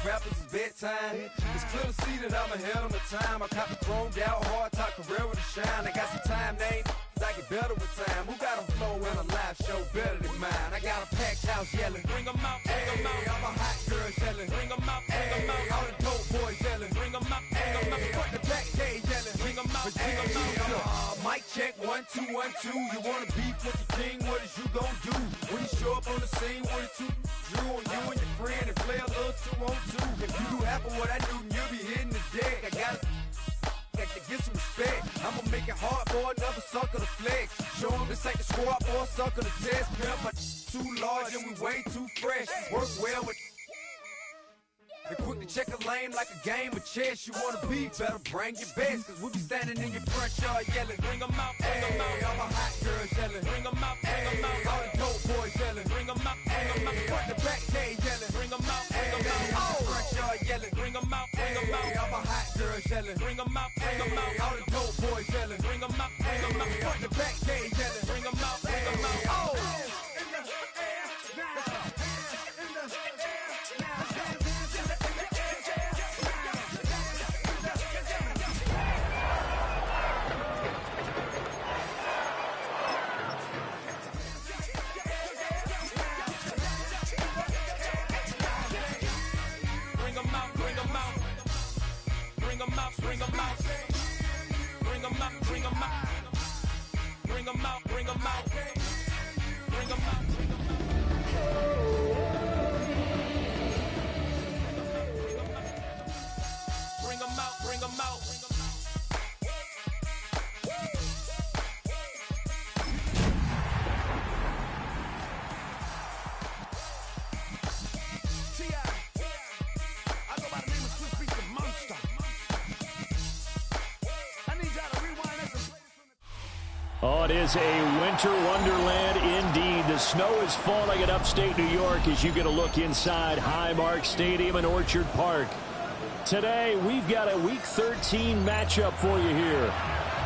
Rappers is bedtime. It's clear to see that I'm ahead of my time. I caught the chromed out, hard talk, career with a shine. I got some time, name. I get better with time. Who got a flow and a live show better than mine? I got a packed house yelling. Bring 'em out, bring 'em out. I'm a hot girl yelling. Bring 'em out, bring 'em out. All the dope boys yelling. Bring 'em out, bring 'em out. Front the back cage yelling. Bring 'em out, bring 'em out. Mic check 1 2 1 2. You wanna beef with the king? What is you gon' do when you show up on the scene with a two? Drew on you and your friend and play a little 2 on 2. If you do half of what I do, then you'll be hitting the deck. I got to get some respect. I'ma make it hard for another sucker to flex. Show 'em this ain't the squad for a sucker to test. Pimp, my too large and we way too fresh. Work well with. They quick to check a lane like a game of chess. You wanna be better, bring your best. Cause we'll be standing in your front yard yelling. Bring 'em out, bring 'em out. All my hot girls yelling. Bring 'em out, bring 'em out. All the dope boys yelling. Bring 'em out, bring 'em out. Front the back cage yelling. Bring 'em out, bring 'em out. Oh, front yard yelling. Bring 'em out, bring 'em out. All my hot girls yelling. Bring 'em out, bring 'em out. All the dope boys yelling. Bring 'em out, bring 'em out. Front the back cage yelling. Bring 'em out, bring 'em out. Oh. Bring 'em out, bring 'em out, bring 'em out, bring 'em out, bring 'em out, bring 'em out, bring 'em out. Bring 'em out, bring 'em out. Oh, it is a winter wonderland indeed. The snow is falling in upstate New York as you get a look inside Highmark Stadium in Orchard Park. Today, we've got a Week 13 matchup for you here,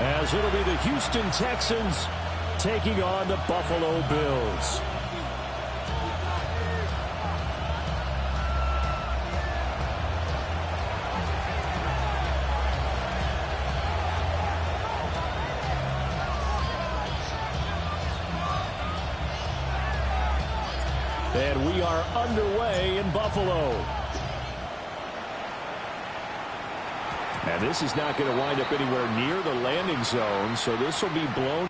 as it'll be the Houston Texans taking on the Buffalo Bills. And we are underway in Buffalo. And this is not going to wind up anywhere near the landing zone, so this will be blown.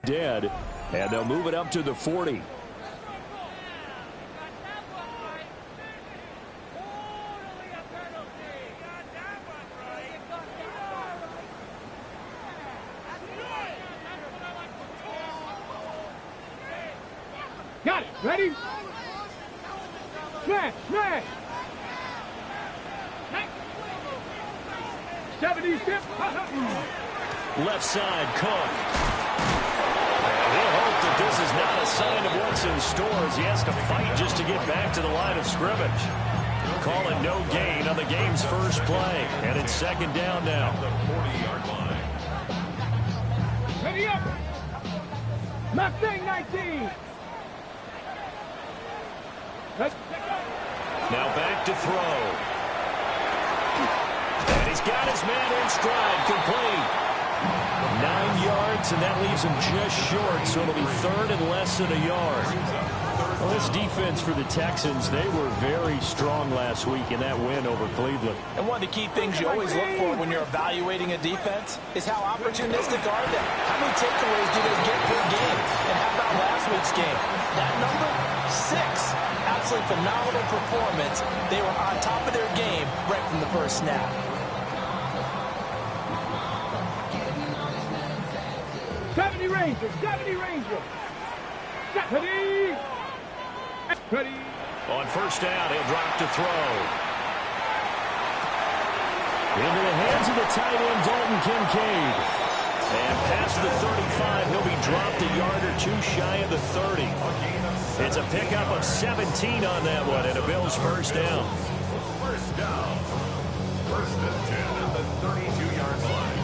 Dead, and they'll move it up to the 40. Got it. Ready? Smash, smash. 70 step. Left side, Cook. He'll hope that this is not a sign of what's in store as he has to fight just to get back to the line of scrimmage. Call it no gain on the game's first play, and it's second down now. Ready up. Mustang 19. Now back to throw. And he's got his man in stride, complete. 9 yards, and that leaves him just short, so it'll be third and less than a yard. Well, this defense for the Texans, they were very strong last week in that win over Cleveland. And one of the key things you always look for when you're evaluating a defense is how opportunistic are they? How many takeaways do they get per game? And how about last week's game? That number, 6. Absolutely phenomenal performance. They were on top of their game right from the first snap. Rangers, 70 Rangers. Ready. Ready. On first down, he'll drop to throw. Into the hands of the tight end, Dalton Kincaid. And past the 35, he'll be dropped a yard or two shy of the 30. It's a pickup of 17 on that one, and a Bills first down. First down. First and 10 at the 32-yard line.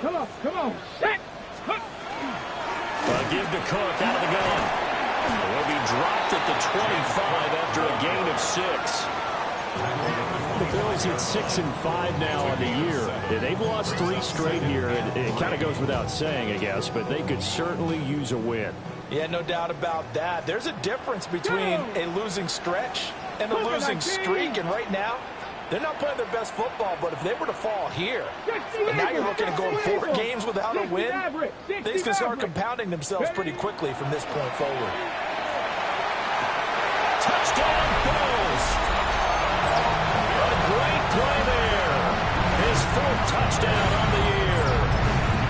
Come on, set. Give to Cook out of the gun. He'll be dropped at the 25 after a gain of 6. The Bills hit 6-5 now on the year. They've lost 3 straight here. It kind of goes without saying, I guess, but they could certainly use a win. Yeah, no doubt about that. There's a difference between a losing stretch and a losing streak, and right now, they're not playing their best football, but if they were to fall here, and now you're looking at going 4 games without a win, things can start compounding themselves pretty quickly from this point forward. Touchdown, Bills! A great play there. His 4th touchdown on the year.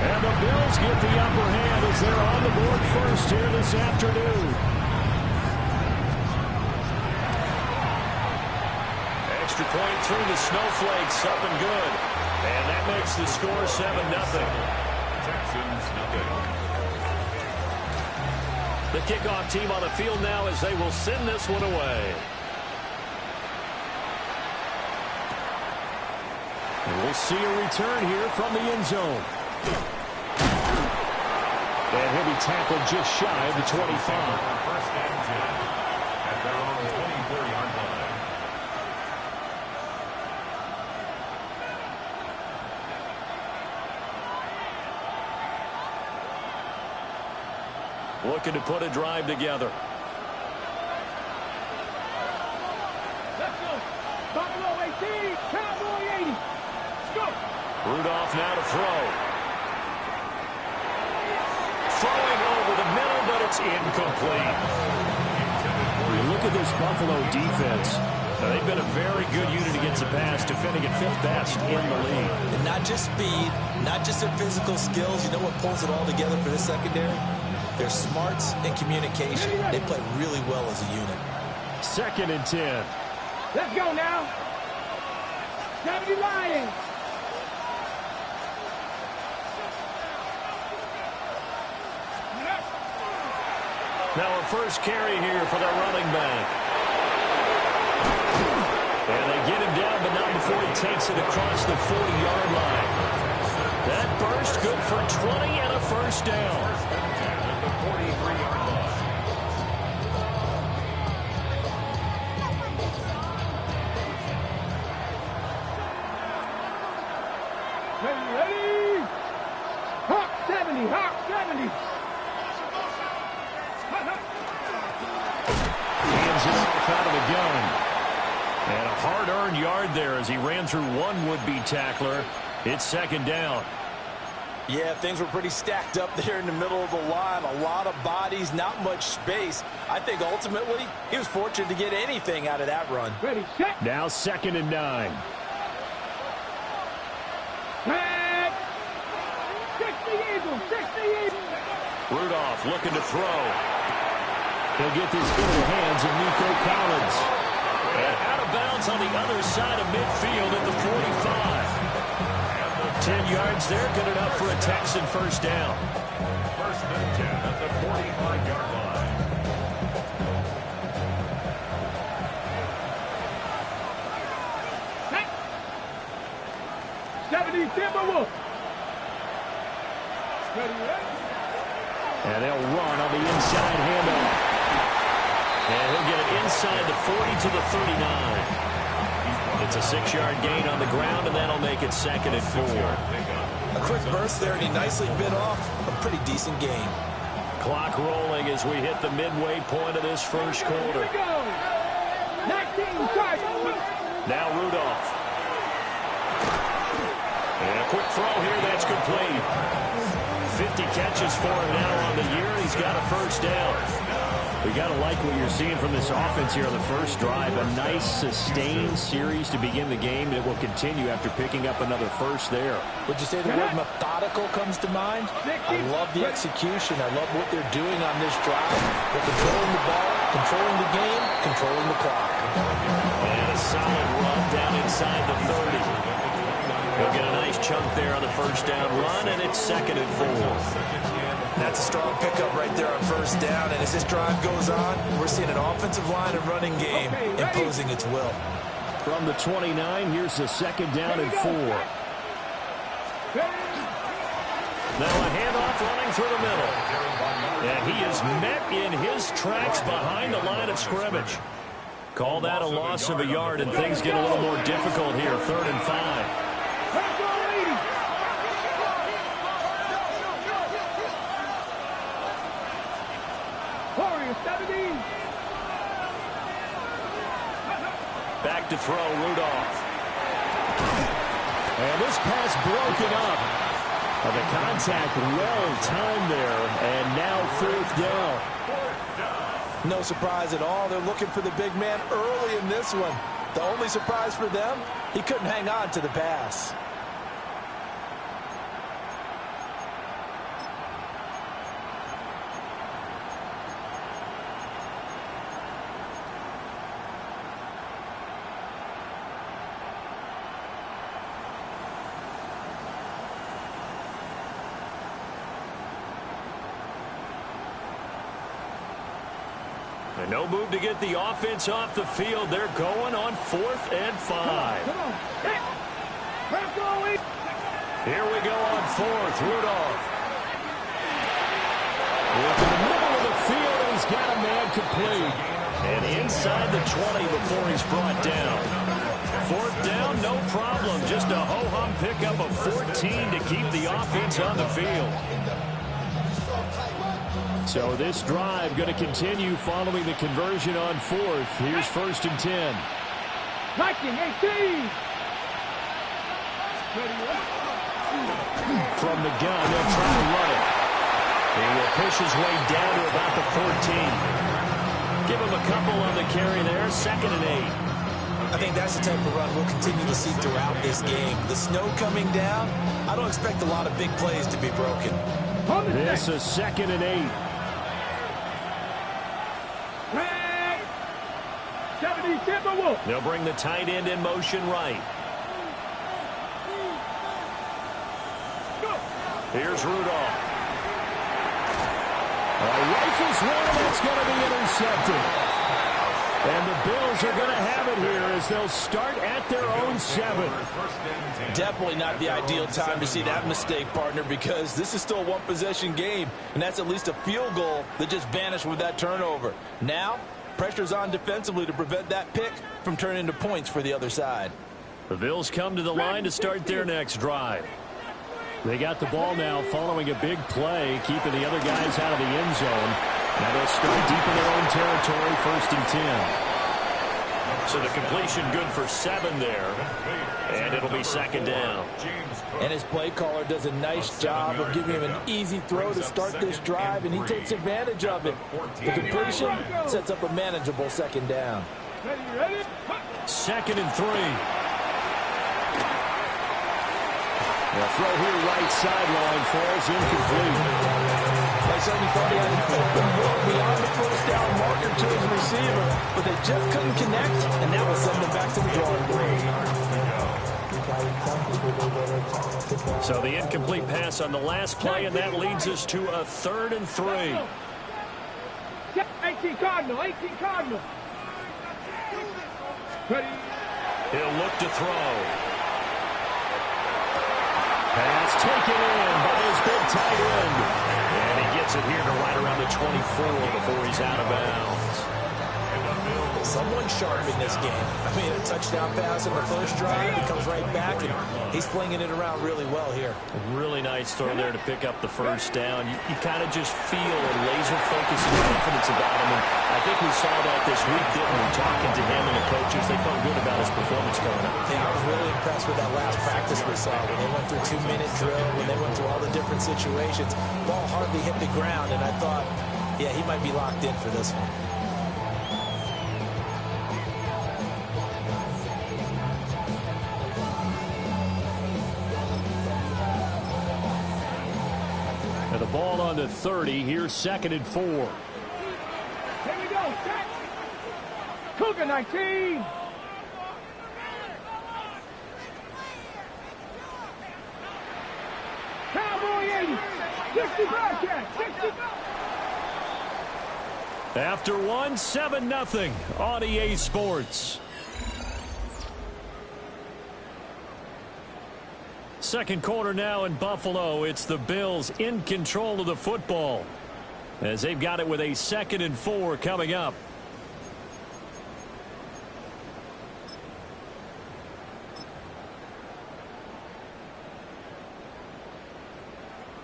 And the Bills get the upper hand as they're on the board first here this afternoon. Extra point through the snowflakes, up and good. And that makes the score 7-0. Texans nothing. The kickoff team on the field now as they will send this one away. And we'll see a return here from the end zone. And he'll be tackled just shy of the 25. First and 10 at their own 24-yard line. Looking to put a drive together. Let's go. Buffalo 18, Cowboy 80. Let's go. Rudolph now to throw. Throwing over the middle, but it's incomplete. You look at this Buffalo defense. They've been a very good unit against the pass, defending at 5th best in the league. And not just speed, not just their physical skills. You know what pulls it all together for this secondary? Their smarts and communication. They play really well as a unit. 2nd and 10. Let's go now. 70 Lions. Now a first carry here for the running back. And they get him down, but not before he takes it across the 40-yard line. That burst good for 20 and a first down. 43-yard line. Ready? Hawk 70, Hawk 70. Hands it off out of the gun. And a hard-earned yard there as he ran through one would-be tackler. It's 2nd down. Yeah, things were pretty stacked up there in the middle of the line. A lot of bodies, not much space. I think ultimately he was fortunate to get anything out of that run. Ready, set. Now 2nd and 9. Set. 60 Eagles, 60 Eagles. Rudolph looking to throw. He'll get this into the hands of Nico Collins. And out of bounds on the other side of midfield at the 45. 10 yards there, good enough for a Texan first down. First and 10 at the 45-yard line. Set. 70 Timberwolves. Ready, And they'll run on the inside handoff. And he'll get it inside the 40 to the 39. It's a 6-yard gain on the ground, and that'll make it 2nd and 4. A quick burst there, and he nicely bit off a pretty decent gain. Clock rolling as we hit the midway point of this first quarter. Here we go. 19 starts. Now Rudolph. And a quick throw here, that's complete. 50 catches for him now on the year. He's got a first down. We got to like what you're seeing from this offense here on the first drive. A nice, sustained series to begin the game that will continue after picking up another first there. Would you say the word methodical comes to mind? I love the execution. I love what they're doing on this drive. They're controlling the ball, controlling the game, controlling the clock. And a solid run down inside the 30. He'll get a nice chunk there on the first down run, and it's 2nd and 4. That's a strong pickup right there on first down. And as this drive goes on, we're seeing an offensive line and running game imposing its will. From the 29, here's the 2nd down and 4. Now a handoff running through the middle. And he is met in his tracks behind the line of scrimmage. Call that a loss of a yard, and things get a little more difficult here. 3rd and 5. Back to throw, Rudolph. And this pass broken up. The contact well timed there, and now 4th down. No surprise at all. They're looking for the big man early in this one. The only surprise for them, he couldn't hang on to the pass. And no move to get the offense off the field. They're going on 4th and 5. Here we go on 4th. Rudolph. Into the middle of the field, and he's got a man complete. And inside the 20 before he's brought down. 4th down, no problem. Just a ho-hum pickup of 14 to keep the offense on the field. So this drive going to continue following the conversion on 4th. Here's 1st and 10. Viking 18. From the gun, they'll try to run it. He will push his way down to about the 14. Give him a couple on the carry there. 2nd and 8. I think that's the type of run we'll continue to see throughout this game. The snow coming down, I don't expect a lot of big plays to be broken. This is 2nd and 8. 70 Timberwolves. They'll bring the tight end in motion right. Here's Rudolph. Rifles one, and it's going to be intercepted. And the Bills are going to have it here as they'll start at their own 7. Definitely not the ideal time to see that mistake, partner, because this is still a one-possession game, and that's at least a field goal that just vanished with that turnover. Now, pressure's on defensively to prevent that pick from turning into points for the other side. The Bills come to the line to start their next drive. They got the ball now following a big play, keeping the other guys out of the end zone. Now they'll start deep in their own territory, 1st and 10. So the completion good for 7 there, and it'll be 2nd down. And his play caller does a nice job of giving him an easy throw to start this drive, and he takes advantage of it. The completion sets up a manageable 2nd down. 2nd and 3. The throw here right sideline falls incomplete. Like somebody thought he had an open look beyond the first down marker to his receiver, but they just couldn't connect, and that will send them back to the drawing board. So the incomplete pass on the last play, and that leads us to a 3rd and 3. 18 Cardinal, 18 Cardinal. He'll look to throw. Pass taken in by his big tight end. And he gets it here to right around the 24 before he's out of bounds. Someone sharp in this game. I mean, a touchdown pass in the first drive. He comes right back, and he's flinging it around really well here. Really nice throw there to pick up the first down. You kind of just feel a laser focus and confidence about him. And I think we saw that this week, didn't we? Talking to him and the coaches, they felt good about his performance coming up. Yeah, I was really impressed with that last practice we saw when they went through 2-minute drill, when they went through all the different situations. Ball hardly hit the ground, and I thought Yeah, he might be locked in for this one. And the ball on the 30. Here's 2nd and 4. Here we go. Set. Cougar 19. Cowboy 80. 60 Bearcat. 60. After 1, 7-0 on EA Sports. Second quarter now in Buffalo. It's the Bills in control of the football as they've got it with a 2nd and 4 coming up.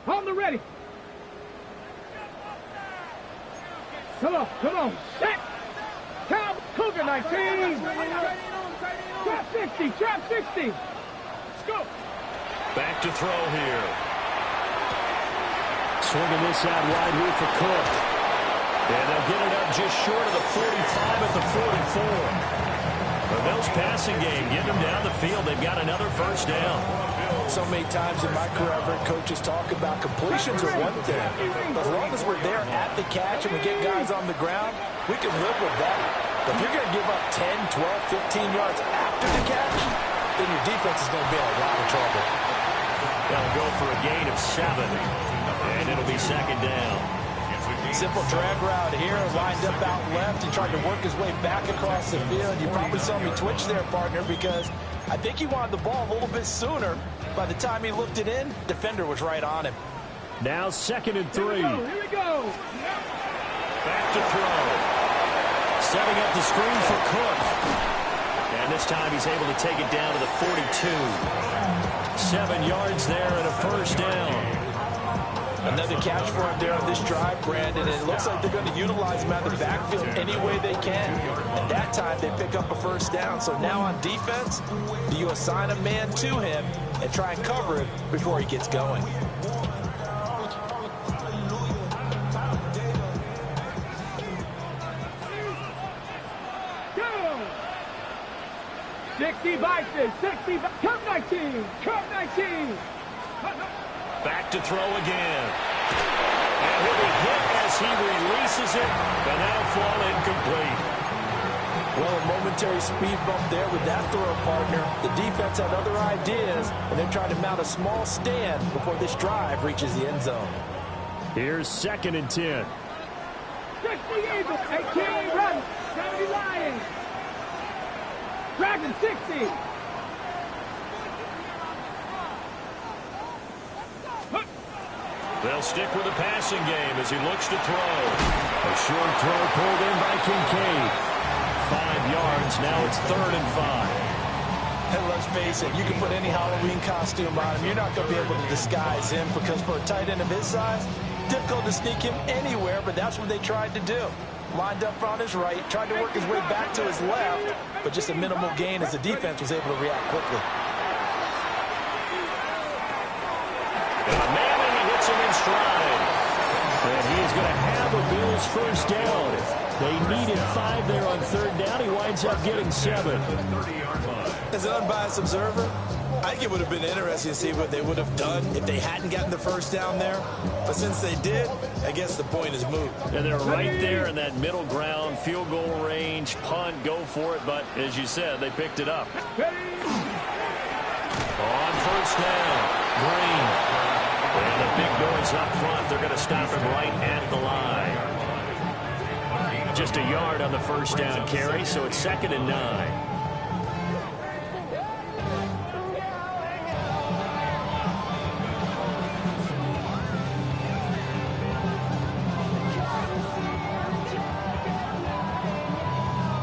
On the ready. Come on, come on. Set. Cow Cougar 19. Trap 60, trap 60. Let's go. Back to throw here. Swinging this out wide here for Cook. And they'll get it up just short of the 45 at the 44. The Bills passing game getting them down the field. They've got another first down. So many times in my career, I've heard coaches talk about completions are one thing. But as long as we're there at the catch and we get guys on the ground, we can live with that. But if you're going to give up 10, 12, 15 yards after the catch, then your defense is going to be in a lot of trouble. They'll go for a gain of 7. And it'll be 2nd down. Simple drag route here, lined up out left and tried to work his way back across the field. You probably saw me twitch there, partner, because I think he wanted the ball a little bit sooner. By the time he looked it in, defender was right on him. Now 2nd and 3. Here we go. Back to throw. Setting up the screen for Cook. And this time he's able to take it down to the 42. 7 yards there and a first down. Another catch for him there on this drive, Brandon. And it looks like they're going to utilize him out of the backfield any way they can. At that time, they pick up a first down. So now on defense, do you assign a man to him and try and cover it before he gets going? Go. 60 Bison, 60. Cup 19, Cup 19. Back to throw again. And he'll be hit as he releases it, but now fall incomplete. Well, a momentary speed bump there with that throw, partner. The defense had other ideas, and they're trying to mount a small stand before this drive reaches the end zone. Here's 2nd and 10. 60 Eagles, 18 Run, 70 Lions. Dragon 60. They'll stick with the passing game as he looks to throw. A short throw pulled in by Kincaid. 5 yards. Now it's 3rd and 5. And let's face it, you can put any Halloween costume on him. You're not going to be able to disguise him because for a tight end of his size, difficult to sneak him anywhere, but that's what they tried to do. Lined up on his right, tried to work his way back to his left, but just a minimal gain as the defense was able to react quickly. Him in stride. And he is going to have a Bills first down. They needed 5 there on 3rd down. He winds up getting 7. As an unbiased observer, I think it would have been interesting to see what they would have done if they hadn't gotten the first down there. But since they did, I guess the point is moot. And they're right there in that middle ground, field goal range, punt, go for it. But as you said, they picked it up. On first down, Green. And a big noise up front. They're going to stop him right at the line. Just a yard on the first down carry, so it's 2nd and 9.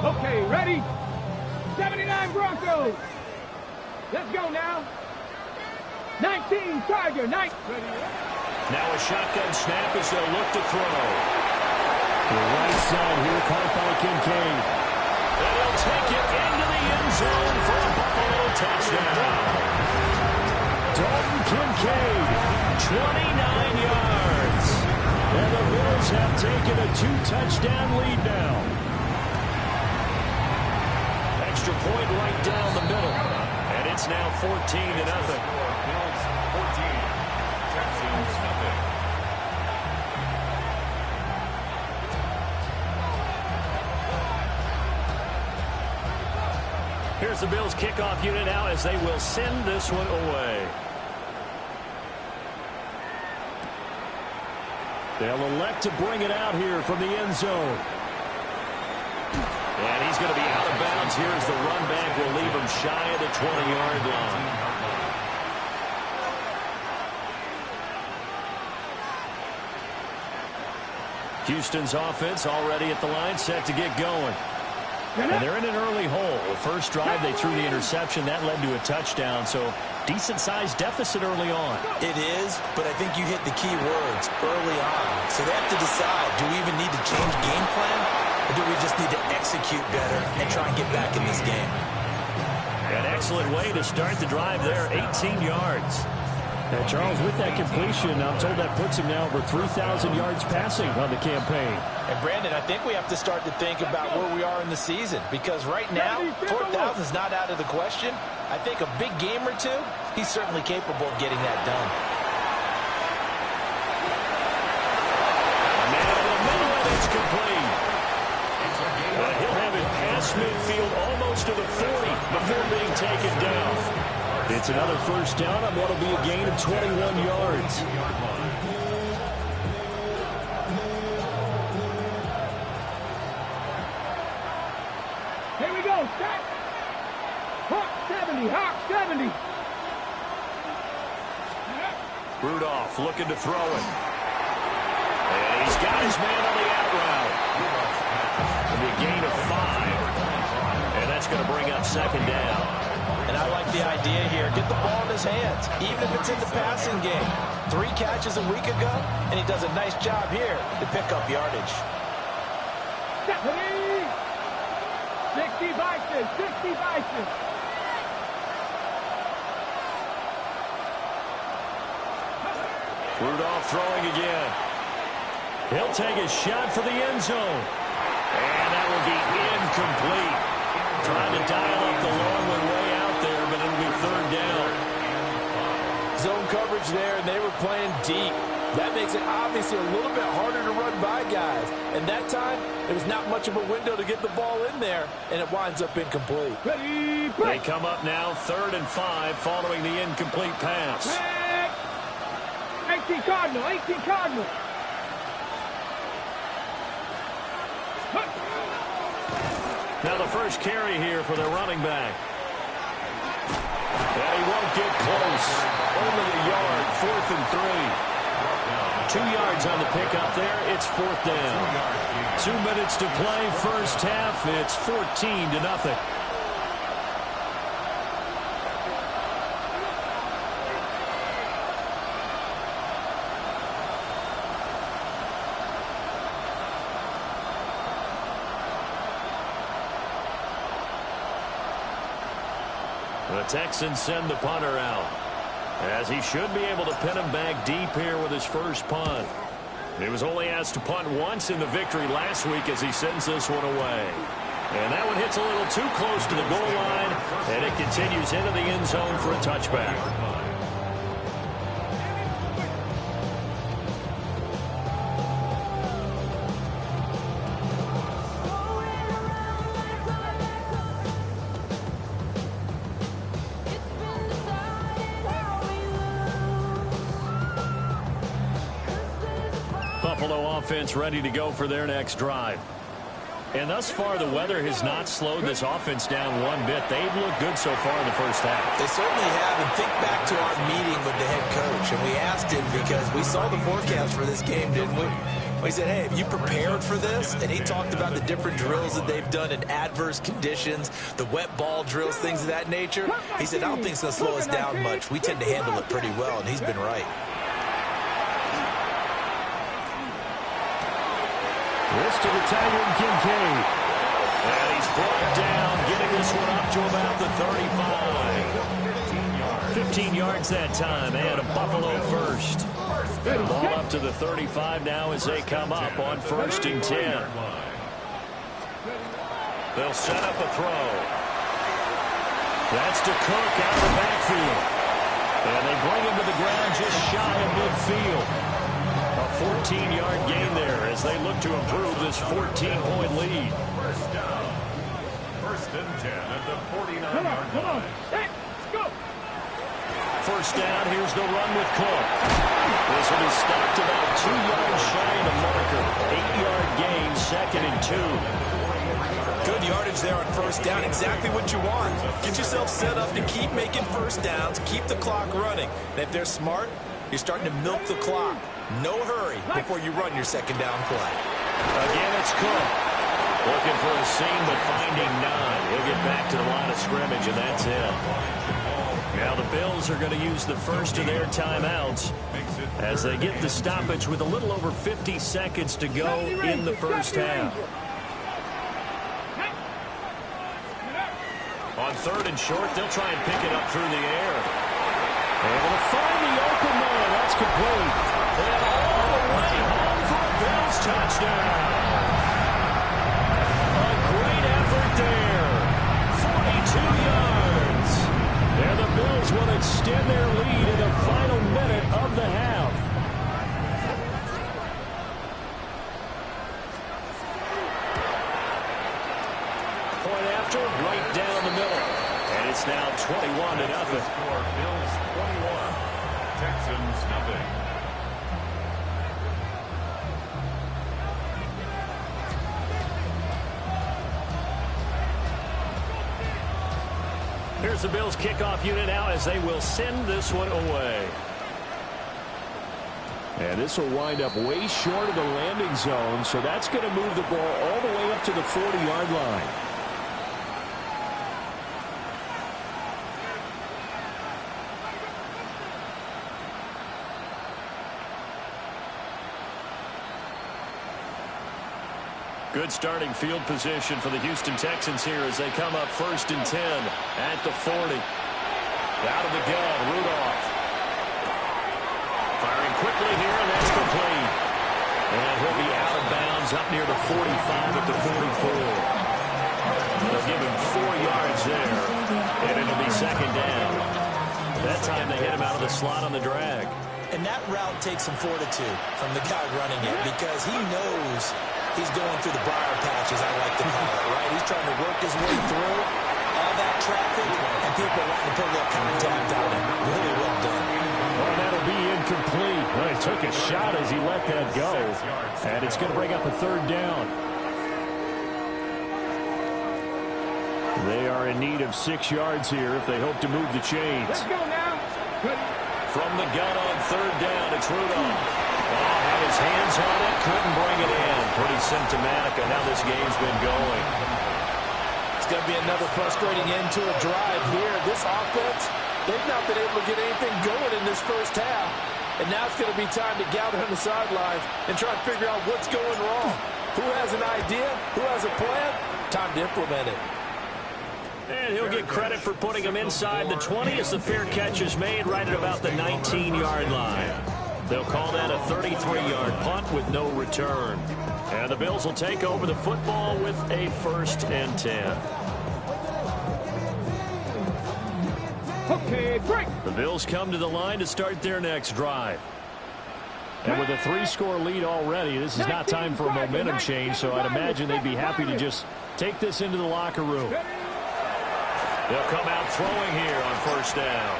Okay, ready? 79 Broncos. Let's go now. 19 Tiger, 9. Now a shotgun snap as they'll look to throw. The right side here caught by Kincaid. And he'll take it into the end zone for a Buffalo touchdown. Dalton Kincaid, 29 yards. And the Bills Bills have taken a 2-touchdown lead now. Extra point right down the middle. And it's now 14-0. Bills 14, Texans nothing. Here's the Bills kickoff unit now as they will send this one away. They'll elect to bring it out here from the end zone. And he's going to be out of bounds here as the run back will leave him shy of the 20-yard line. Houston's offense already at the line, set to get going. And they're in an early hole. First drive, they threw the interception. That led to a touchdown, so decent-sized deficit early on. It is, but I think you hit the key words early on. So they have to decide, do we even need to change game plan, or do we just need to execute better and try and get back in this game? An excellent way to start the drive there, 18 yards. And Charles, with that completion, I'm told that puts him now over 3,000 yards passing on the campaign. And Brandon, I think we have to start to think about where we are in the season, because right now, 4,000 is not out of the question. I think a big game or two, he's certainly capable of getting that done. Man in the middle, and it's complete. He'll have it past midfield almost to the 40 before being taken down. It's another first down on what will be a gain of 21 yards. Here we go, set. Hawk 70, Hawk 70. Rudolph looking to throw it. And he's got his man on the out route. It'll be a gain of 5. And that's going to bring up second down. And I like the idea here. Get the ball in his hands, even if it's in the passing game. 3 catches a week ago, and he does a nice job here to pick up yardage. 60 vices, 60 vices. Rudolph throwing again. He'll take a shot for the end zone. And that will be incomplete. Trying to dial up the long one way out there, but it'll be third down. Zone coverage there, and they were playing deep. That makes it obviously a little bit harder to run by guys. And that time, there was not much of a window to get the ball in there, and it winds up incomplete. They come up now, 3rd and 5, following the incomplete pass. 18 Cardinal, 18 Cardinal. Now the first carry here for their running back. And he won't get close. Only a yard, 4th and 3. 2 yards on the pickup there. It's 4th down. 2 minutes to play, first half. It's 14-0. The Texans send the punter out, as he should be able to pin him back deep here with his first punt. He was only asked to punt once in the victory last week as he sends this one away. And that one hits a little too close to the goal line, and it continues into the end zone for a touchback. Buffalo offense ready to go for their next drive. And thus far, the weather has not slowed this offense down one bit. They've looked good so far in the first half. They certainly have, and think back to our meeting with the head coach, and we asked him because we saw the forecast for this game, didn't we? We said, hey, have you prepared for this? And he talked about the different drills that they've done in adverse conditions, the wet ball drills, things of that nature. He said, I don't think it's going to slow us down much. We tend to handle it pretty well, and he's been right. Wrist to the tight end, Kincaid. And he's brought down, getting this one up to about the 35. 15 yards that time, and a Buffalo first. Ball up to the 35 now as they come up on 1st and 10. They'll set up a throw. That's to Cook out of the backfield. And they bring him to the ground just shy of midfield. A 14-yard gain there as they look to improve this 14-point lead. First down. 1st and 10 at the 49-yard line. Let's go. First down, here's the run with Cook. This one is stopped about 2 yards shy of the marker. 8-yard gain, 2nd and 2. Good yardage there on 1st down. Exactly what you want. Get yourself set up to keep making 1st downs, keep the clock running. And if they're smart, you're starting to milk the clock. No hurry before you run your 2nd down play. Again, it's Cook. Looking for a seam, but finding none. He'll get back to the line of scrimmage, and that's it. Now the Bills are going to use the first of their timeouts as they get the stoppage with a little over 50 seconds to go in the first half. On 3rd and short, they'll try and pick it up through the air. Able to find the open man. That's complete. And all the way home for a Bills touchdown. A great effort there. 42 yards. And the Bills will extend their lead in the final minute of the half. Point after, right down the middle. And it's now 21-0. Score Bills 21, Texans nothing. Here's the Bills kickoff unit now as they will send this one away. And this will wind up way short of the landing zone, so that's going to move the ball all the way up to the 40-yard line. Good starting field position for the Houston Texans here as they come up 1st and 10 at the 40. Out of the gun, Rudolph. Firing quickly here, and that's complete. And he'll be out of bounds up near the 45 at the 44. They'll give him 4 yards there, and it'll be 2nd down. That time they hit him out of the slot on the drag. And that route takes some fortitude from the guy running it because he knows he's going through the briar patch, as I like to call it, right? He's trying to work his way through all that traffic, and people are wanting to put a little contact on him. Really well done. Well, that'll be incomplete. Well, he took a shot as he let that go, and it's going to bring up a 3rd down. They are in need of 6 yards here if they hope to move the chains. Let's go now. From the gun on 3rd down, it's Rudolph. Oh, had his hands on it, couldn't bring it in. Pretty symptomatic of how this game's been going. It's going to be another frustrating end to a drive here. This offense, they've not been able to get anything going in this first half. And now it's going to be time to gather on the sidelines and try to figure out what's going wrong. Who has an idea? Who has a plan? Time to implement it. And he'll get credit for putting him inside the 20 as the fair catch is made right at about the 19-yard line. They'll call that a 33-yard punt with no return. And the Bills will take over the football with a 1st and 10. Okay, break. The Bills come to the line to start their next drive. And with a 3-score lead already, this is not time for a momentum change, so I'd imagine they'd be happy to just take this into the locker room. They'll come out throwing here on 1st down.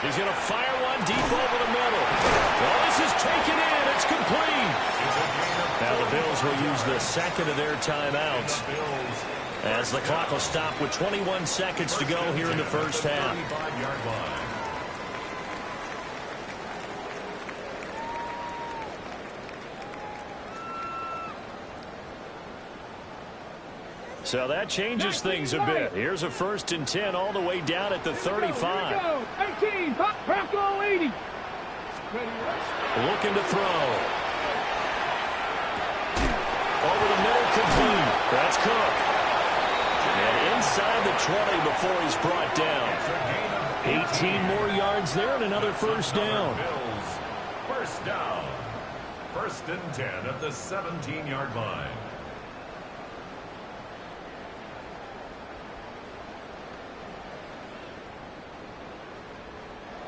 He's going to fire one deep over the middle. Well, this is taken in. It's complete. Now the Bills will use the 2nd of their timeouts as the clock will stop with 21 seconds to go here in the first half. So that changes things a bit. Here's a 1st and 10 all the way down at the 35. 18, Bronco 80. Looking to throw. Over the middle, complete. That's Cook. And inside the 20 before he's brought down. 18 more yards there and another 1st down. First down. First and 10 at the 17-yard line.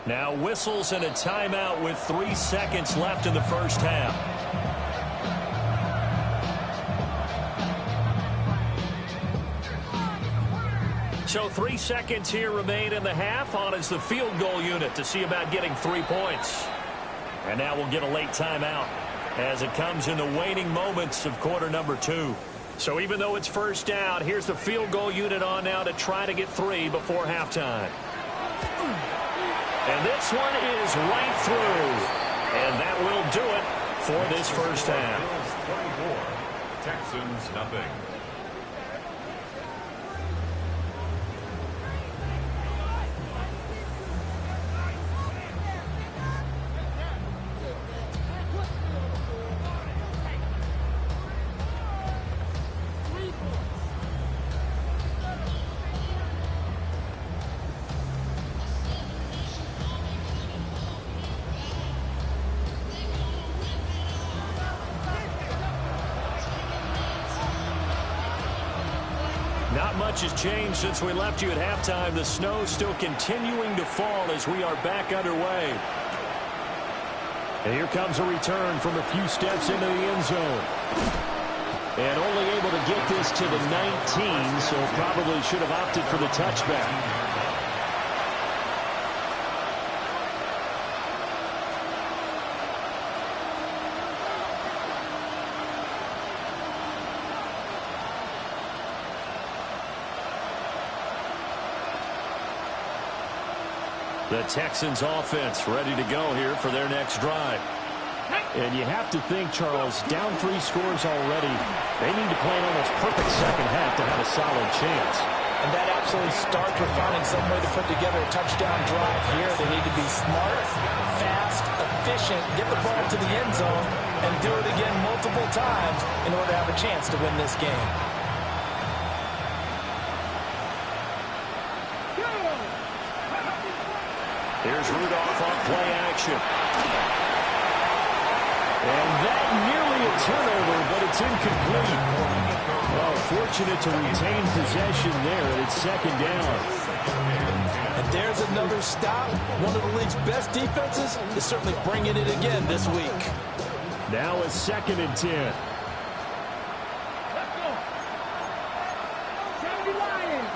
Now whistles and a timeout with 3 seconds left in the first half. So 3 seconds here remain in the half. On is the field goal unit to see about getting 3 points. And now we'll get a late timeout as it comes in the waning moments of quarter number 2. So even though it's first down, here's the field goal unit on now to try to get 3 before halftime. And this one is right through. And that will do it for this first half. Bills 24, Texans nothing. Not much has changed since we left you at halftime. The snow still continuing to fall as we are back underway. And here comes a return from a few steps into the end zone. And only able to get this to the 19, so probably should have opted for the touchback. The Texans offense ready to go here for their next drive. And you have to think, Charles, down 3 scores already. They need to play an almost perfect second half to have a solid chance. And that absolutely starts with finding some way to put together a touchdown drive here. They need to be smart, fast, efficient, get the ball to the end zone, and do it again multiple times in order to have a chance to win this game. Here's Rudolph on play action. And that nearly a turnover, but it's incomplete. Well, fortunate to retain possession there, and it's second down. And there's another stop. One of the league's best defenses is certainly bringing it again this week. Now it's second and 10. Let's go. 70 Lions.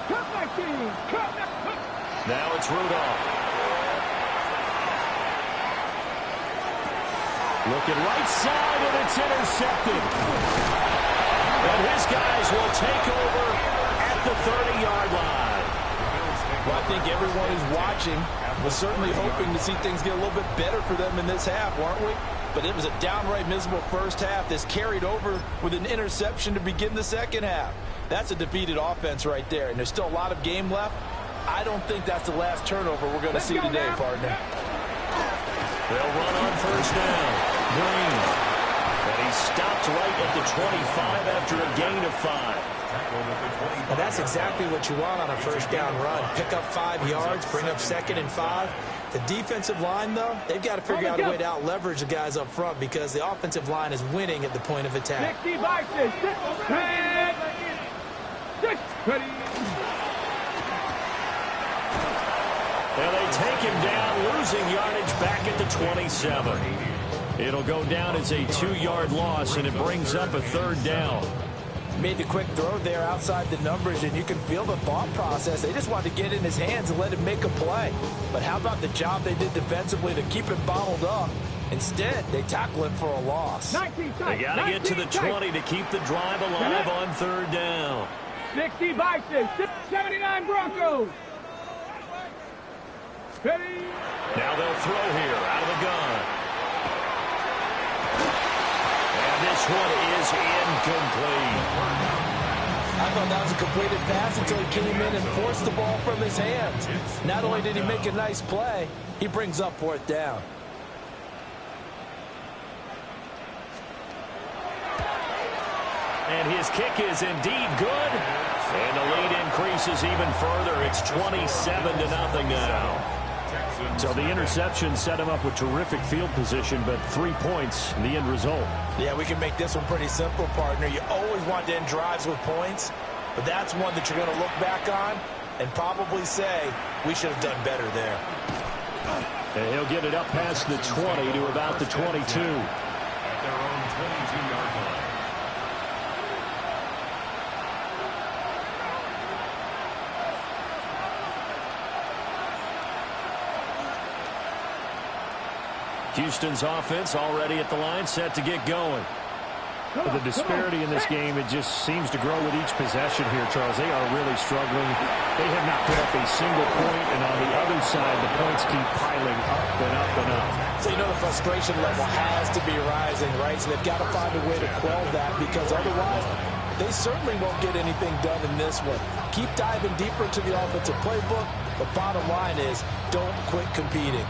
Cut my team. Cut. Now it's Rudolph. Looking right side, and it's intercepted. And his guys will take over at the 30-yard line. Well, I think everyone who's watching was certainly hoping to see things get a little bit better for them in this half, weren't we? But it was a downright miserable first half. This carried over with an interception to begin the second half. That's a defeated offense right there, and there's still a lot of game left. I don't think that's the last turnover we're going to see today, partner. They'll run on first down. Green. And he stopped right at the 25 after a gain of 5. And that's exactly what you want on a first down run. Pick up 5 yards, bring up second and 5. The defensive line, though, they've got to figure out a way to out-leverage the guys up front because the offensive line is winning at the point of attack. 60 vices. 6. Ready. And they take him down, losing yardage back at the 27. It'll go down as a 2-yard loss, and it brings up a third down. Made the quick throw there outside the numbers, and you can feel the thought process. They just wanted to get in his hands and let him make a play. But how about the job they did defensively to keep it bottled up? Instead, they tackle him for a loss. They got to get to the 20 to keep the drive alive on third down. 60 vices. 79 Broncos. Ready. Now they'll throw here out of the gun. And this one is incomplete. I thought that was a completed pass until he came in and forced the ball from his hands. Not only did he make a nice play, he brings up fourth down. And his kick is indeed good. And the lead increases even further. It's 27-0 now. So the interception set him up with terrific field position, but 3 points, the end result. Yeah, we can make this one pretty simple, partner. You always want to end drives with points, but that's one that you're going to look back on and probably say, we should have done better there. And he'll get it up past the 20 to about the 22. At their own 22-yard line. Houston's offense already at the line, set to get going. The disparity in this game, it just seems to grow with each possession here, Charles. They are really struggling. They have not put up a single point, and on the other side, the points keep piling up and up and up. So you know the frustration level has to be rising, right? So they've got to find a way to quell that, because otherwise they certainly won't get anything done in this one. Keep diving deeper into the offensive playbook. The bottom line is don't quit competing.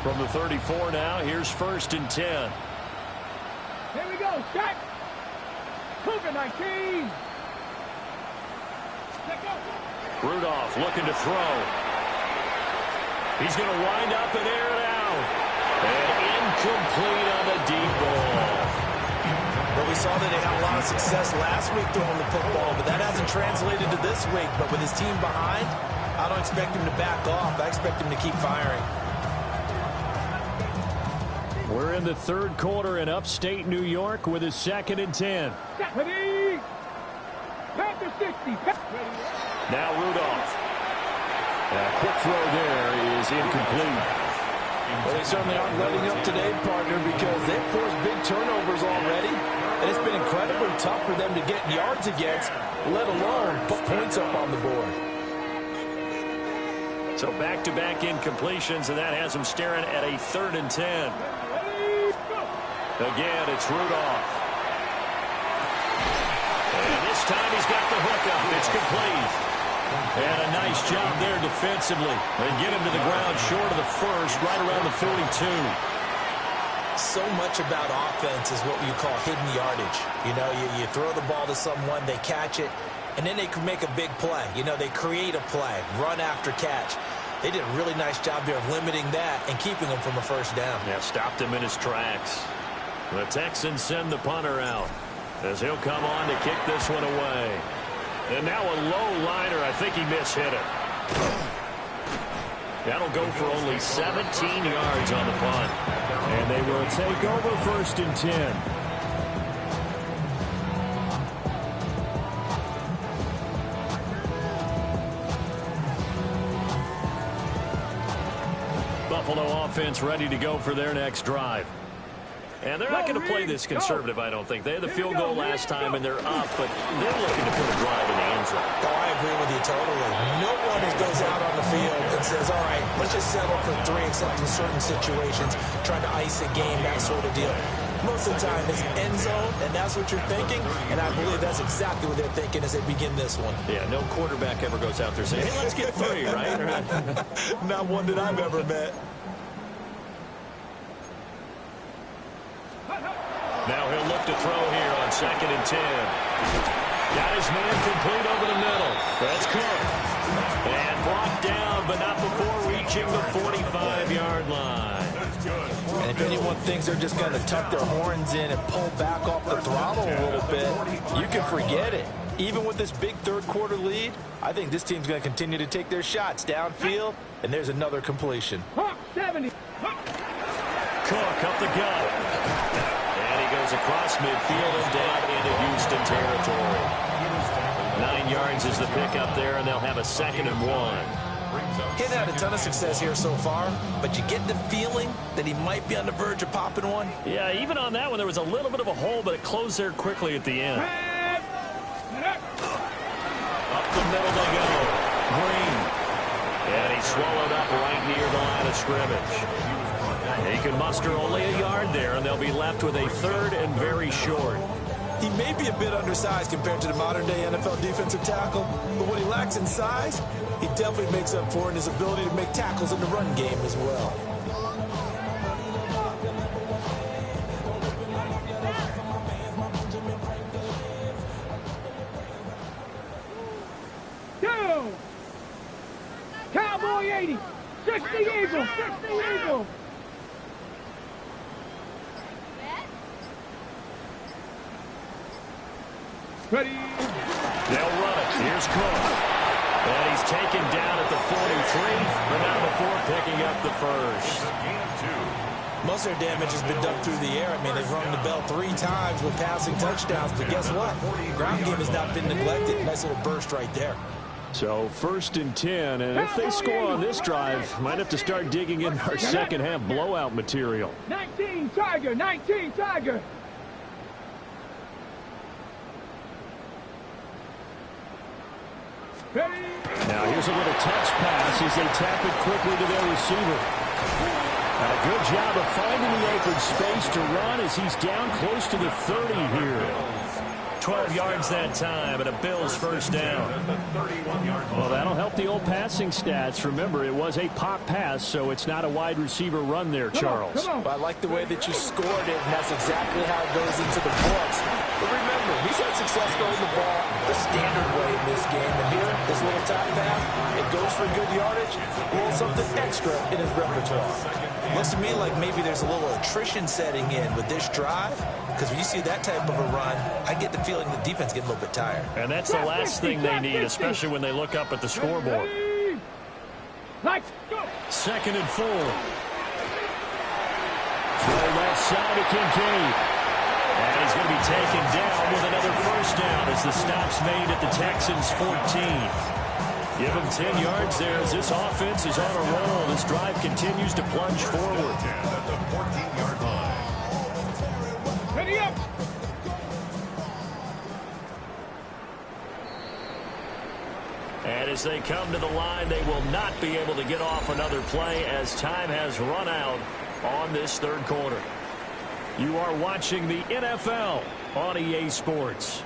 From the 34 now, here's 1st and 10. Here we go, Shaq. Cougar 19. Let go. Rudolph looking to throw. He's going to wind up and air it out. And incomplete on the deep ball. Well, we saw that they had a lot of success last week throwing the football, but that hasn't translated to this week. But with his team behind, I don't expect him to back off. I expect him to keep firing. We're in the 3rd quarter in upstate New York with a 2nd and 10. Ready. Panther 60. Now Rudolph. A quick throw there is incomplete. Well, they certainly aren't letting up today, partner, because they've forced big turnovers already. And it's been incredibly tough for them to get yards against, let alone put points up on the board. So back-to-back incompletions, and that has them staring at a 3rd and 10. Again, it's Rudolph. And this time he's got the hook up. It's complete. And a nice job there defensively. They get him to the ground short of the 1st, right around the 42. So much about offense is what you call hidden yardage. You know, you throw the ball to someone, they catch it, and then they can make a big play. You know, they create a play, run after catch. They did a really nice job there of limiting that and keeping him from a 1st down. Yeah, stopped him in his tracks. The Texans send the punter out as he'll come on to kick this one away. And now a low liner. I think he mishit it. That'll go for only 17 yards on the punt. And they will take over 1st and 10. Buffalo offense ready to go for their next drive. And they're not going to play this conservative, I don't think. They had the field goal last time, and they're up, but they're looking to put a drive in the end zone. Oh, I agree with you totally. No one goes out on the field and says, all right, let's just settle for 3 except in certain situations, trying to ice a game, that sort of deal. Most of the time, it's end zone, and that's what you're thinking, and I believe that's exactly what they're thinking as they begin this one. Yeah, no quarterback ever goes out there saying, hey, let's get 3, right? Not one that I've ever met. Now he'll look to throw here on 2nd and 10. Got his man complete over the middle. That's Cook. And blocked down, but not before reaching the 45-yard line. And if anyone thinks they're just going to tuck their horns in and pull back off the throttle a little bit, you can forget it. Even with this big 3rd quarter lead, I think this team's going to continue to take their shots downfield, and there's another completion. 70. Cook up the gut. Goes across midfield and down into Houston territory. 9 yards is the pickup there, and they'll have a 2nd and 1. He hadn't had a ton of success here so far, but you get the feeling that he might be on the verge of popping one. Yeah, even on that one, there was a little bit of a hole, but it closed there quickly at the end. Up the middle they go. Green. And he swallowed up right near the line of scrimmage. He can muster only a yard there, and they'll be left with a 3rd and very short. He may be a bit undersized compared to the modern-day NFL defensive tackle, but what he lacks in size, he definitely makes up for in his ability to make tackles in the run game as well. Count. Cowboy 80. 60 Eagle. 60 Eagle. Ready. They'll run it. Here's Cook. And he's taken down at the 43. But now before picking up the first. Most of their damage has been done through the air. I mean, they've rung the bell 3 times with passing touchdowns. But guess what? Ground game has not been neglected. Nice little burst right there. So 1st and 10. And if they score on this drive, might have to start digging in our second half blowout material. 19 Tiger. 19 Tiger. Now here's a little touch pass as they tap it quickly to their receiver. And a good job of finding the open space to run as he's down close to the 30 here. 12 yards that time and a Bills first down. Well, that'll help the old passing stats. Remember, it was a pop pass, so it's not a wide receiver run there, Charles. Well, I like the way that you scored it, and that's exactly how it goes into the books. But remember, he's had success throwing the ball the standard way in this game. And here, this little top pass, it goes for good yardage, a little something extra in his repertoire. Looks to me like maybe there's a little attrition setting in with this drive, because when you see that type of a run, I get the feeling the defense getting a little bit tired. And that's the last thing they need, especially when they look up at the scoreboard. Second and 4. Throw left side to Kincaid. And he's going to be taken down with another first down as the stop's made at the Texans' 14. Give him 10 yards there as this offense is on a roll. This drive continues to plunge forward. At the 14-yard line. Ready up. And as they come to the line, they will not be able to get off another play as time has run out on this third quarter. You are watching the NFL on EA Sports.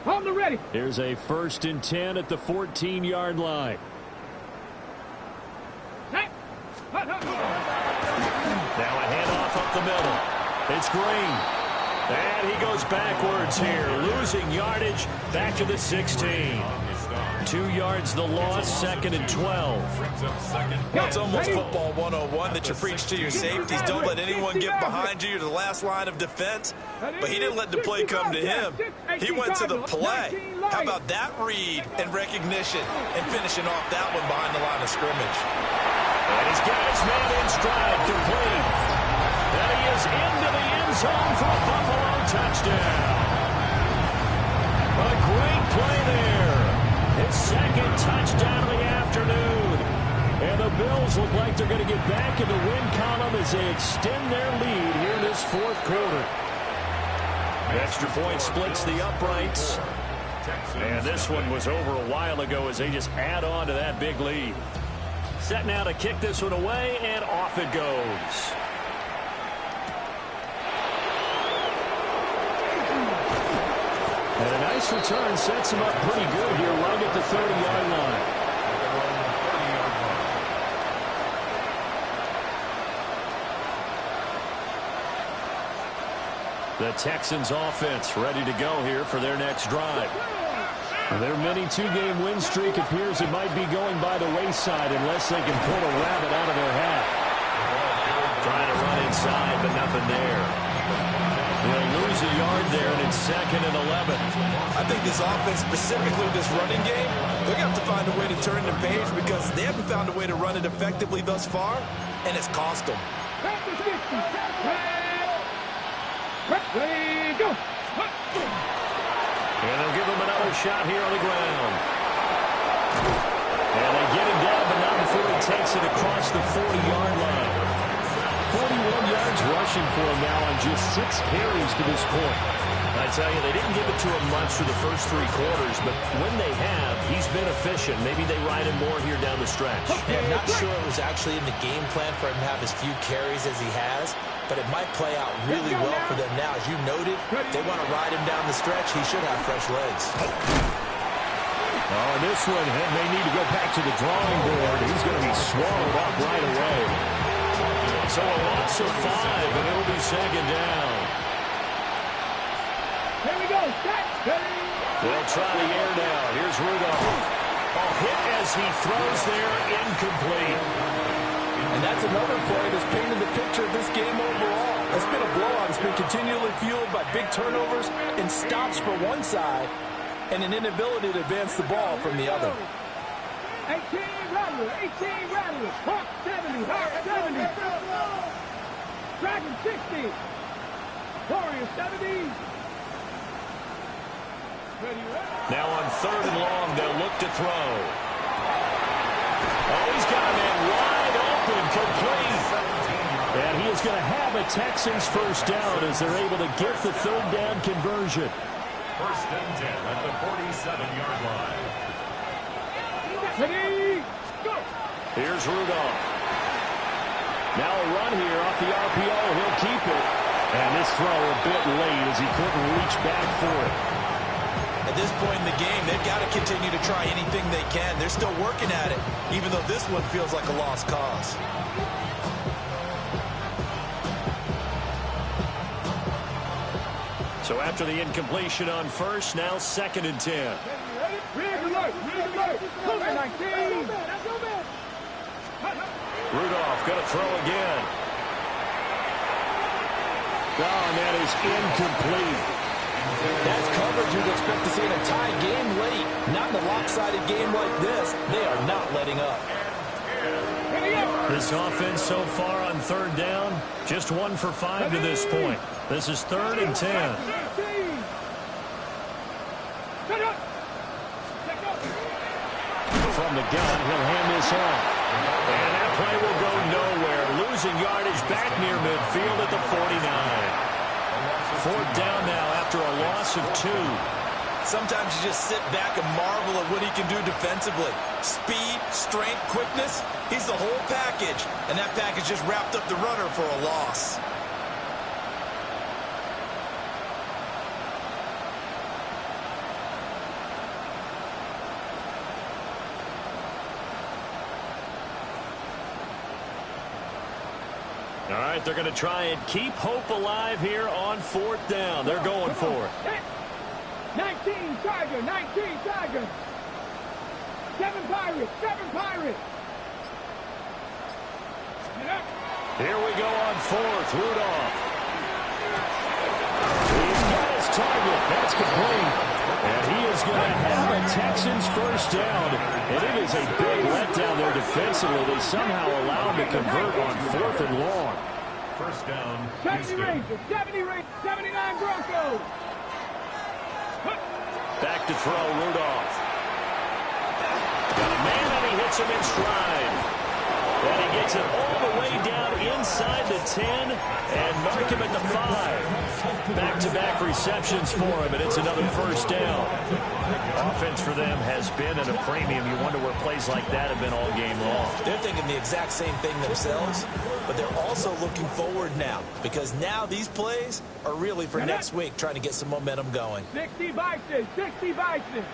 On the ready. Here's a 1st and 10 at the 14-yard line. Now a handoff up the middle. It's Green. And he goes backwards here, losing yardage back to the 16. 2 yards the loss, 2nd and 12. Well, it's almost football 101 that you preach to your safeties. Don't let anyone get behind you. You're the last line of defense. But he didn't let the play come to him. He went to the play. How about that read and recognition and finishing off that one behind the line of scrimmage? And he's got his man in stride, complete. And he is into the end zone for a Buffalo touchdown. A great play there. His 2nd touchdown of the afternoon. And the Bills look like they're going to get back in the win column as they extend their lead here in this 4th quarter. Extra point splits the uprights. And this one was over a while ago as they just add on to that big lead. Set now to kick this one away, and off it goes. And a nice return sets him up pretty good here right at the 30-yard line. The Texans offense ready to go here for their next drive. Their mini 2-game win streak appears it might be going by the wayside unless they can pull a rabbit out of their hat. Trying to run inside, but nothing there. They'll lose a yard there, and it's 2nd and 11. I think this offense, specifically this running game, they're going to have to find a way to turn the page because they haven't found a way to run it effectively thus far, and it's cost them. Ready, go. And they'll give him another shot here on the ground. And they get him down, but not before he takes it across the 40-yard line. 41 yards rushing for him now on just 6 carries to this point. I tell you, they didn't give it to him much for the first 3 quarters, but when they have, he's been efficient. Maybe they ride him more here down the stretch. Yeah, I'm not sure it was actually in the game plan for him to have as few carries as he has, but it might play out really well for them now. As you noted, they want to ride him down the stretch. He should have fresh legs. Oh, this one, they need to go back to the drawing board. He's going to be swallowed up right away. So a loss of 5, and it'll be 2nd down. Here we go. They'll try the air now. Here's Rudolph. Oh, hit as he throws there, incomplete. And that's another play that's painted the picture of this game overall. It's been a blowout. It's been continually fueled by big turnovers and stops for one side and an inability to advance the ball from the other. 18 Rattlers, 18 Rattlers, Hawk 70, Hawk 70. Dragon 60. Warrior 70. Now on 3rd and long, they'll look to throw. Oh, he's got a man wide open, complete. And he is going to have a Texans first down as they're able to get the 3rd down conversion. 1st and 10 at the 47-yard line. Ready, go. Here's Rudolph. Now a run here off the RPO. He'll keep it. And this throw a bit late as he couldn't reach back for it. At this point in the game, they've got to continue to try anything they can. They're still working at it, even though this one feels like a lost cause. So after the incompletion on 1st, now 2nd and 10. Red alert, red alert. Cougar 19. Rudolph going to throw again. Oh, and that is incomplete. That's coverage you'd expect to see in a tie game late. Not in a lopsided game like this. They are not letting up. This offense so far on 3rd down, just 1 for 5 to this point. This is 3rd and 10. From the gun, he'll hand this off. And that play will go nowhere. Losing yardage back near midfield at the 49. 4th down now after a loss of 2. Sometimes you just sit back and marvel at what he can do defensively. Speed, strength, quickness, he's the whole package. And that package just wrapped up the runner for a loss. All right, they're going to try and keep hope alive here on 4th down. They're going for it. 19 Tiger, 19 Tiger. 7 Pirates, 7 Pirates. Here we go on 4th. Rudolph. He's got his target. That's complete. And he is going to have a Texans first down. And it is a big letdown there defensively. They somehow allow him to convert on 4th and long. First down, 70 Rangers, 70 Rangers, 79 Broncos. Back to throw, Rudolph. Got a man and he hits him in stride. And he gets it all the way down inside the 10 and mark him at the 5. Back-to-back receptions for him, and it's another first down. Offense for them has been at a premium. You wonder where plays like that have been all game long. They're thinking the exact same thing themselves, but they're also looking forward now because now these plays are really for next week, trying to get some momentum going. 60 Bison, 60 Bison.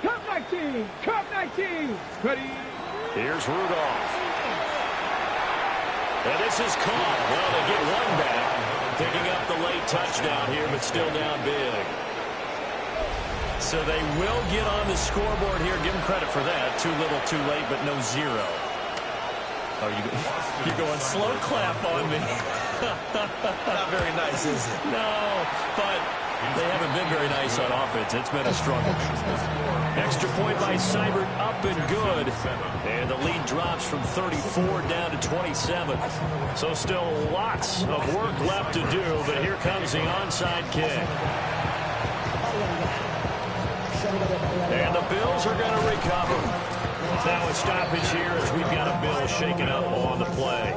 Cup 19, Cup 19. Ready? Here's Rudolph. And this is caught. Well, they get one back. Picking up the late touchdown here, but still down big. So they will get on the scoreboard here. Give them credit for that. Too little, too late, but no 0. Oh, you're going slow clap on me. Not very nice, is it? No, but they haven't been very nice on offense. It's been a struggle. Extra point by Seibert, up and good. And the lead drops from 34 down to 27. So still lots of work left to do, but here comes the onside kick. And the Bills are going to recover. Now a stoppage here as we've got a Bill shaken up on the play.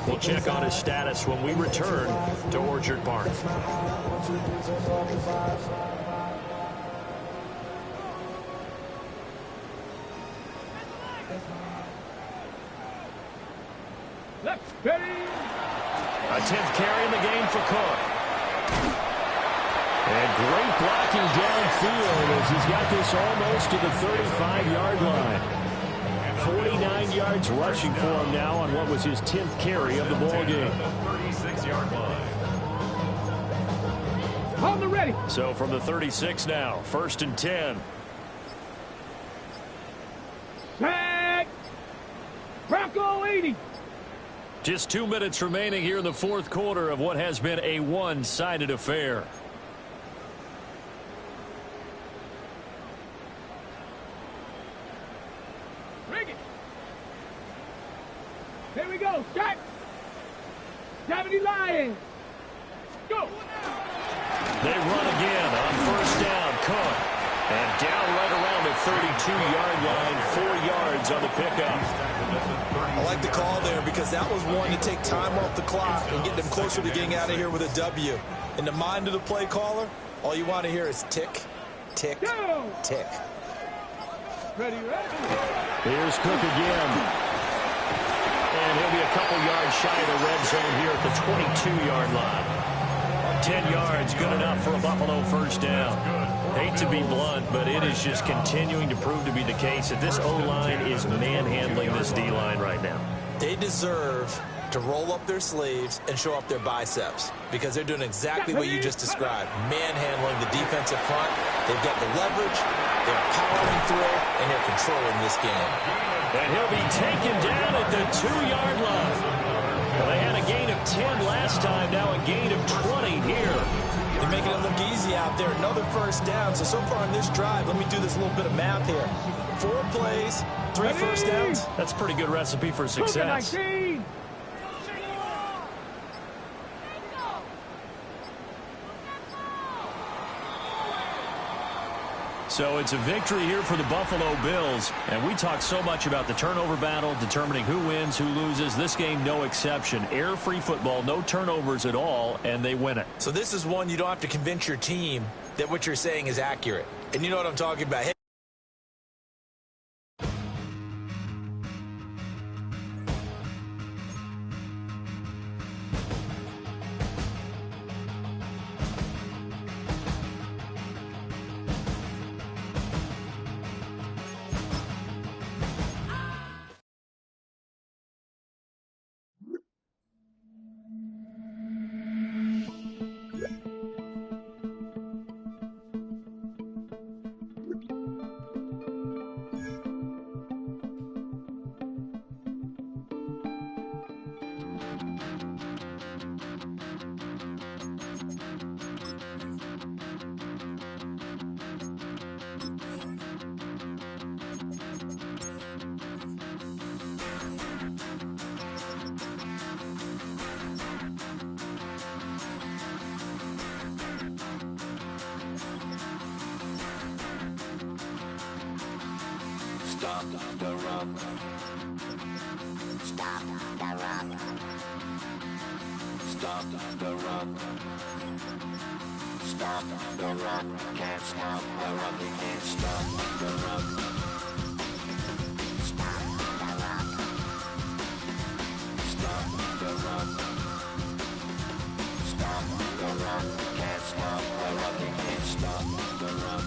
We'll check on his status when we return to Orchard Park. Left, ready. A 10th carry in the game for Cook. And great blocking downfield as he's got this almost to the 35-yard line. 49 yards rushing for him now on what was his 10th carry of the ball game. 36-yard line. Hold the ready. So from the 36 now, 1st and 10. Buffalo 80. Just 2 minutes remaining here in the fourth quarter of what has been a one-sided affair. Bring it. Here we go. Shot. 70 Lions. Go. They run again on first down. Cook. And down right around the 32-yard line. 4 yards on the pickup. I like the call there because that was one to take time off the clock and get them closer to getting out of here with a W. In the mind of the play caller, all you want to hear is tick, tick, Go. tick. Ready. Here's Cook again. And he'll be a couple yards shy of the red zone here at the 22-yard line. 10 yards, good enough for a Buffalo first down. Hate to be blunt, but it is just continuing to prove to be the case that this O-line is manhandling this D-line right now. They deserve to roll up their sleeves and show up their biceps because they're doing exactly what you just described, manhandling the defensive front. They've got the leverage, they're powering through, and they're controlling this game. And he'll be taken down at the 2-yard line. Well, they had a gain of 10 last time, now a gain of 20 here. They're making it look easy out there. Another first down. So far in this drive, let me do this little bit of math here. 4 plays, 3 first downs. That's a pretty good recipe for success. 19. So it's a victory here for the Buffalo Bills. And we talk so much about the turnover battle, determining who wins, who loses. This game, no exception. Air-free football, no turnovers at all, and they win it. So this is one you don't have to convince your team that what you're saying is accurate. And you know what I'm talking about. Hey, Stop the run. Stop the run. Stop the run. Stop the run. Can't stop the run. You can't stop the run. Stop the run. Stop the run. Stop the run. Can't stop the run. You can't stop the run.